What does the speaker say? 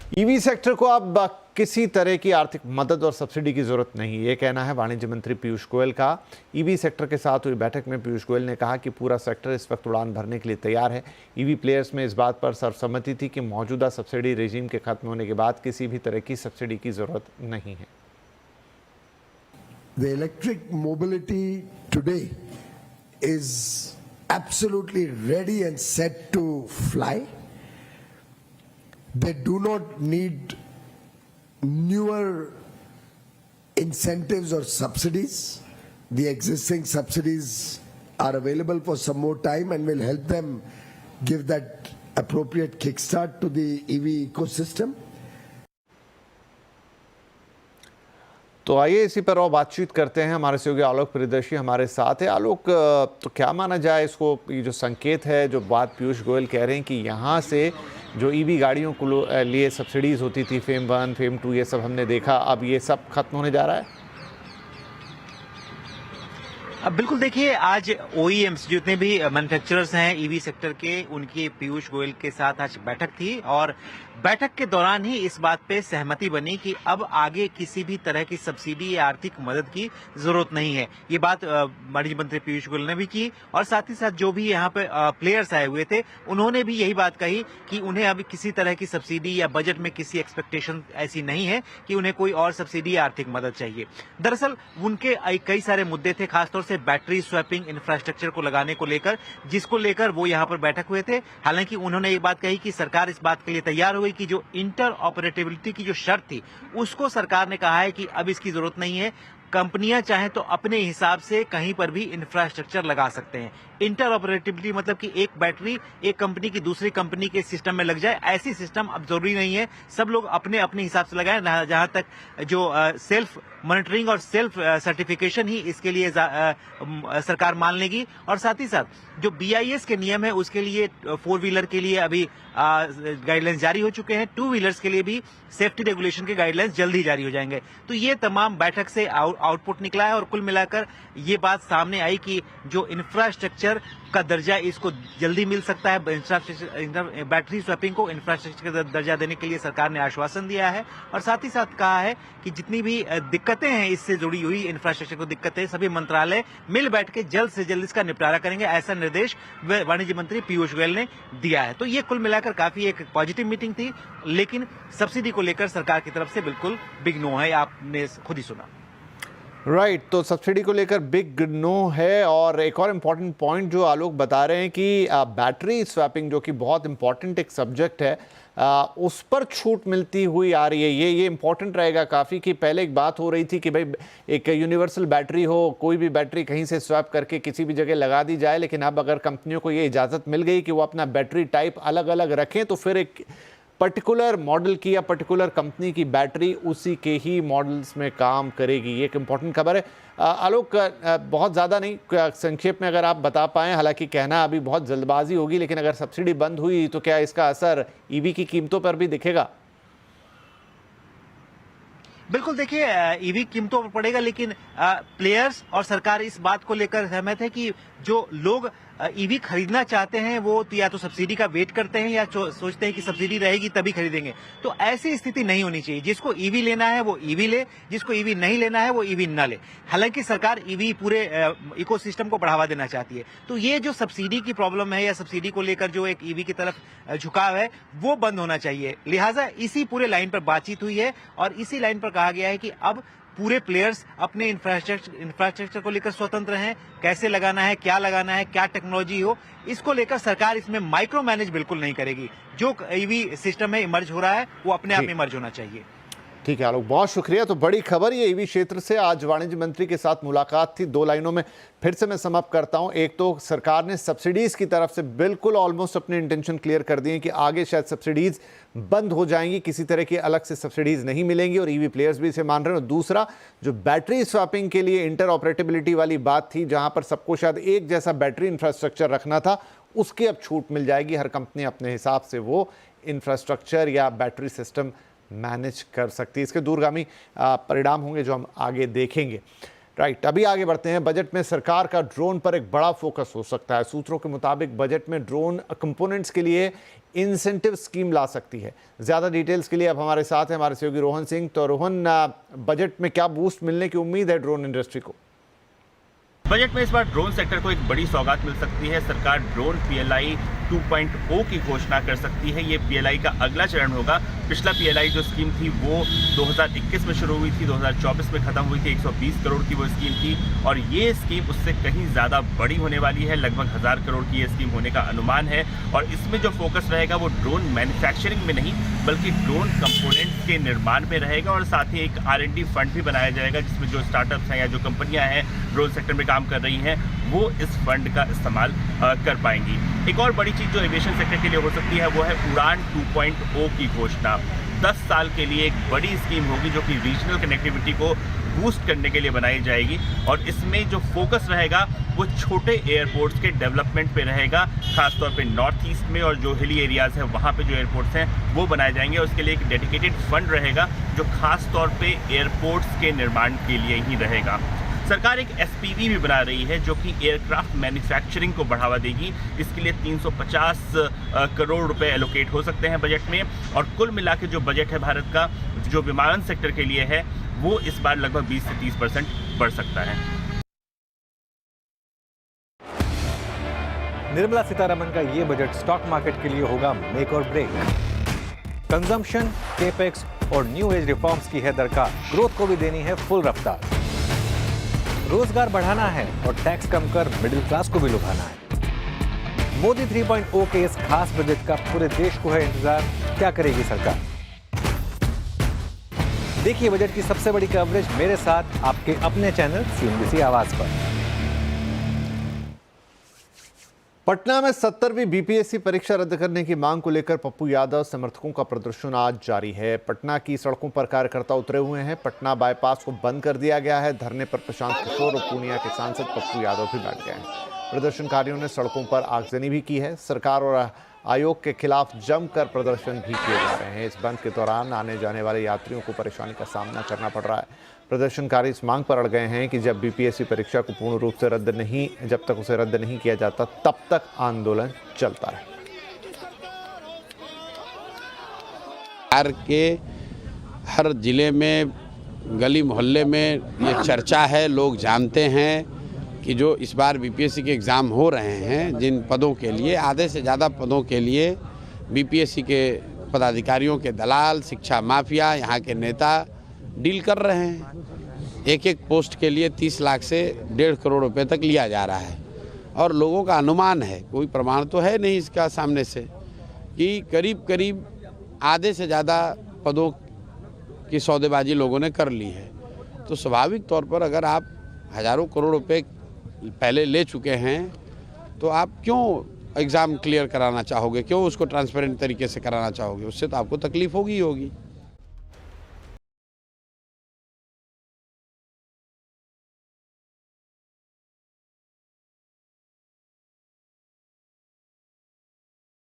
EV sector को अब किसी तरह की आर्थिक मदद और सब्सिडी की जरूरत नहीं, ये कहना है वाणिज्य मंत्री पीयूष गोयल का। ईवी सेक्टर के साथ हुई बैठक में पीयूष गोयल ने कहा कि पूरा सेक्टर इस वक्त उड़ान भरने के लिए तैयार है। ईवी प्लेयर्स में इस बात पर सर्वसम्मति थी कि मौजूदा सब्सिडी रेजिम के खत्म होने के बाद किसी भी तरह की सब्सिडी की जरूरत नहीं है। The electric mobility today is absolutely ready and set to fly. They do not need newer incentives or subsidies. The existing subsidies are available for some more time and will help them give that appropriate kickstart to the EV ecosystem. तो आइए इसी पर और बातचीत करते हैं। हमारे सहयोगी आलोक प्रियदर्शी हमारे साथ है। आलोक, तो क्या माना जाए इसको, ये जो संकेत है, जो बात पीयूष गोयल कह रहे हैं कि यहाँ से जो ईवी गाड़ियों को लिए सब्सिडीज होती थी, फेम 1 फेम 2 ये सब हमने देखा, अब ये सब खत्म होने जा रहा है? अब बिल्कुल देखिए, आज OEMs जितने भी मैन्युफैक्चरर्स हैं ईवी सेक्टर के, उनकी पीयूष गोयल के साथ आज बैठक थी और बैठक के दौरान ही इस बात पे सहमति बनी कि अब आगे किसी भी तरह की सब्सिडी या आर्थिक मदद की जरूरत नहीं है। ये बात वाणिज्य मंत्री पीयूष गोयल ने भी की और साथ ही साथ जो भी यहाँ पे प्लेयर्स आए हुए थे उन्होंने भी यही बात कही कि उन्हें अभी किसी तरह की सब्सिडी या बजट में किसी एक्सपेक्टेशन ऐसी नहीं है कि उन्हें कोई और सब्सिडी या आर्थिक मदद चाहिए। दरअसल उनके कई सारे मुद्दे थे, खासतौर से बैटरी स्वैपिंग इंफ्रास्ट्रक्चर को लगाने को लेकर, जिसको लेकर वो यहाँ पर बैठक हुए थे। हालांकि उन्होंने एक बात कही कि सरकार इस बात के लिए तैयार हो गई कि जो इंटर ऑपरेटिबिलिटी की जो शर्त थी उसको सरकार ने कहा है कि अब इसकी जरूरत नहीं है। कंपनियां चाहें तो अपने हिसाब से कहीं पर भी इंफ्रास्ट्रक्चर लगा सकते हैं। इंटर ऑपरेटिबिलिटी मतलब कि एक बैटरी एक कंपनी की दूसरी कंपनी के सिस्टम में लग जाए, ऐसी सिस्टम अब जरूरी नहीं है। सब लोग अपने अपने हिसाब से लगाएं। जहां तक जो सेल्फ मॉनिटरिंग और सेल्फ सर्टिफिकेशन ही इसके लिए सरकार मान लेगी। और साथ ही साथ जो BIS के नियम है उसके लिए 4 व्हीलर के लिए अभी गाइडलाइंस जारी हो चुके हैं, 2 व्हीलर्स के लिए भी सेफ्टी रेगुलेशन के गाइडलाइंस जल्द ही जारी हो जाएंगे। तो ये तमाम बैठक से आउटपुट निकला है और कुल मिलाकर ये बात सामने आई कि जो इंफ्रास्ट्रक्चर का दर्जा इसको जल्दी मिल सकता है। बैटरी स्वैपिंग को इंफ्रास्ट्रक्चर का दर्जा देने के लिए सरकार ने आश्वासन दिया है और साथ ही साथ कहा है कि जितनी भी दिक्कतें हैं इससे जुड़ी हुई इंफ्रास्ट्रक्चर को दिक्कतें, सभी मंत्रालय मिल बैठ के जल्द से जल्द इसका निपटारा करेंगे, ऐसा निर्देश वाणिज्य मंत्री पीयूष गोयल ने दिया है। तो ये कुल मिलाकर काफी एक पॉजिटिव मीटिंग थी, लेकिन सब्सिडी को लेकर सरकार की तरफ से बिल्कुल बिग नो है, आपने खुद ही सुना। राइट, तो सब्सिडी को लेकर बिग नो है। और एक और इम्पॉर्टेंट पॉइंट जो आलोक बता रहे हैं कि बैटरी स्वैपिंग जो कि बहुत इंपॉर्टेंट एक सब्जेक्ट है, उस पर छूट मिलती हुई आ रही है। ये इम्पॉर्टेंट रहेगा काफ़ी कि पहले एक बात हो रही थी कि भाई एक यूनिवर्सल बैटरी हो, कोई भी बैटरी कहीं से स्वैप करके किसी भी जगह लगा दी जाए, लेकिन अब अगर कंपनियों को ये इजाज़त मिल गई कि वो अपना बैटरी टाइप अलग अलग रखें तो फिर एक पर्टिकुलर मॉडल की या पर्टिकुलर कंपनी की बैटरी उसी के ही मॉडल्स में काम करेगी। ये एक इम्पॉर्टेंट खबर है। आलोक, बहुत ज़्यादा नहीं, संक्षेप में अगर आप बता पाएँ, हालांकि कहना अभी बहुत जल्दबाजी होगी, लेकिन अगर सब्सिडी बंद हुई तो क्या इसका असर ईवी की कीमतों पर भी दिखेगा? बिल्कुल देखिए, ईवी कीमतों पर पड़ेगा, लेकिन प्लेयर्स और सरकार इस बात को लेकर सहमत है कि जो लोग ईवी खरीदना चाहते हैं वो तो या तो सब्सिडी का वेट करते हैं या सोचते हैं कि सब्सिडी रहेगी तभी खरीदेंगे। तो ऐसी स्थिति नहीं होनी चाहिए। जिसको ईवी लेना है वो ईवी ले, जिसको ईवी नहीं लेना है वो ईवी न ले। हालांकि सरकार ईवी पूरे इकोसिस्टम को बढ़ावा देना चाहती है। तो ये जो सब्सिडी की प्रॉब्लम है या सब्सिडी को लेकर जो एक ईवी की तरफ झुकाव है वो बंद होना चाहिए। लिहाजा इसी पूरे लाइन पर बातचीत हुई है और इसी लाइन पर कहा गया है कि अब पूरे प्लेयर्स अपने इंफ्रास्ट्रक्चर को लेकर स्वतंत्र हैं। कैसे लगाना है, क्या लगाना है, क्या टेक्नोलॉजी हो, इसको लेकर सरकार इसमें माइक्रो मैनेज बिल्कुल नहीं करेगी। जो ईवी सिस्टम में इमर्ज हो रहा है वो अपने आप में इमर्ज होना चाहिए। ठीक है आलोक, बहुत शुक्रिया। तो बड़ी खबर ये ईवी क्षेत्र से आज वाणिज्य मंत्री के साथ मुलाकात थी। 2 लाइनों में फिर से मैं समाप्त करता हूं। एक तो सरकार ने सब्सिडीज की तरफ से बिल्कुल ऑलमोस्ट अपने इंटेंशन क्लियर कर दिए कि आगे शायद सब्सिडीज बंद हो जाएंगी, किसी तरह की अलग से सब्सिडीज नहीं मिलेंगी और ईवी प्लेयर्स भी इसे मान रहे हैं। और दूसरा, जो बैटरी स्वैपिंग के लिए इंटर ऑपरेटिबिलिटी वाली बात थी, जहां पर सबको शायद एक जैसा बैटरी इंफ्रास्ट्रक्चर रखना था, उसकी अब छूट मिल जाएगी। हर कंपनी अपने हिसाब से वो इंफ्रास्ट्रक्चर या बैटरी सिस्टम मैनेज कर सकती है। इसके दूरगामी परिणाम होंगे जो हम आगे देखेंगे। राइट, अभी आगे बढ़ते हैं। बजट में सरकार का ड्रोन पर एक बड़ा फोकस हो सकता है। सूत्रों के मुताबिक बजट में ड्रोन कंपोनेंट्स के लिए इंसेंटिव स्कीम ला सकती है। ज़्यादा डिटेल्स के लिए अब हमारे साथ हैं हमारे सहयोगी रोहन सिंह। तो रोहन, बजट में क्या बूस्ट मिलने की उम्मीद है ड्रोन इंडस्ट्री को? बजट में इस बार ड्रोन सेक्टर को एक बड़ी सौगात मिल सकती है। सरकार ड्रोन PLI 2.0 की घोषणा कर सकती है। ये PLI का अगला चरण होगा। पिछला PLI जो स्कीम थी वो 2021 में शुरू हुई थी, 2024 में खत्म हुई थी। 120 करोड़ की वो स्कीम थी और ये स्कीम उससे कहीं ज़्यादा बड़ी होने वाली है। लगभग 1000 करोड़ की ये स्कीम होने का अनुमान है और इसमें जो फोकस रहेगा वो ड्रोन मैन्युफैक्चरिंग में नहीं बल्कि ड्रोन कंपोनेंट्स के निर्माण में रहेगा और साथ ही एक R&D फंड भी बनाया जाएगा जिसमें जो स्टार्टअप्स हैं या जो कंपनियां हैं ड्रोन सेक्टर में काम कर रही हैं वो इस फंड का इस्तेमाल कर पाएंगी। एक और बड़ी चीज़ जो एविएशन सेक्टर के लिए हो सकती है वो है उड़ान 2.0 की घोषणा। 10 साल के लिए एक बड़ी स्कीम होगी जो कि रीजनल कनेक्टिविटी को बूस्ट करने के लिए बनाई जाएगी और इसमें जो फोकस रहेगा वो छोटे एयरपोर्ट्स के डेवलपमेंट पे रहेगा, खासतौर पे नॉर्थ ईस्ट में और जो हिली एरियाज़ है वहाँ पे जो एयरपोर्ट्स हैं वो बनाए जाएंगे और उसके लिए एक डेडिकेटेड फंड रहेगा जो खासतौर पे एयरपोर्ट्स के निर्माण के लिए ही रहेगा। सरकार एक SPV भी बना रही है जो कि एयरक्राफ्ट मैन्युफैक्चरिंग को बढ़ावा देगी। इसके लिए 350 करोड़ रुपए एलोकेट हो सकते हैं बजट में और कुल मिला के जो बजट है भारत का जो विमानन सेक्टर के लिए है वो इस बार लगभग 20 से 30% बढ़ सकता है। निर्मला सीतारमण का ये बजट स्टॉक मार्केट के लिए होगा मेक और ब्रेक। कंजम्पशन, केपेक्स और न्यू एज रिफॉर्म्स की है दरकार। ग्रोथ को भी देनी है फुल रफ्तार। रोजगार बढ़ाना है और टैक्स कम कर मिडिल क्लास को भी लुभाना है। मोदी 3.0 के इस खास बजट का पूरे देश को है इंतजार। क्या करेगी सरकार? देखिए बजट की सबसे बड़ी कवरेज मेरे साथ आपके अपने चैनल CNBC आवाज पर। पटना में 70वीं BPSC परीक्षा रद्द करने की मांग को लेकर पप्पू यादव समर्थकों का प्रदर्शन आज जारी है। पटना की सड़कों पर कार्यकर्ता उतरे हुए हैं। पटना बाईपास को बंद कर दिया गया है। धरने पर प्रशांत किशोर और पूर्णिया के सांसद पप्पू यादव भी बैठ गए हैं। प्रदर्शनकारियों ने सड़कों पर आगजनी भी की है। सरकार और आयोग के खिलाफ जमकर प्रदर्शन भी किए जा रहे हैं। इस बंद के दौरान आने जाने वाले यात्रियों को परेशानी का सामना करना पड़ रहा है। प्रदर्शनकारी इस मांग पर अड़ गए हैं कि जब BPSC परीक्षा को पूर्ण रूप से जब तक उसे रद्द नहीं किया जाता तब तक आंदोलन चलता है। बिहार के हर जिले में गली मोहल्ले में ये चर्चा है, लोग जानते हैं कि जो इस बार BPSC के एग्ज़ाम हो रहे हैं जिन पदों के लिए आधे से ज़्यादा पदों के लिए BPSC के पदाधिकारियों के दलाल, शिक्षा माफिया, यहाँ के नेता डील कर रहे हैं। एक एक पोस्ट के लिए 30 लाख से 1.5 करोड़ रुपए तक लिया जा रहा है और लोगों का अनुमान है, कोई प्रमाण तो है नहीं इसका सामने से, कि करीब करीब आधे से ज़्यादा पदों की सौदेबाजी लोगों ने कर ली है। तो स्वाभाविक तौर पर अगर आप हज़ारों करोड़ रुपए पहले ले चुके हैं तो आप क्यों एग्ज़ाम क्लियर कराना चाहोगे, क्यों उसको ट्रांसपेरेंट तरीके से कराना चाहोगे? उससे तो आपको तकलीफ होगी।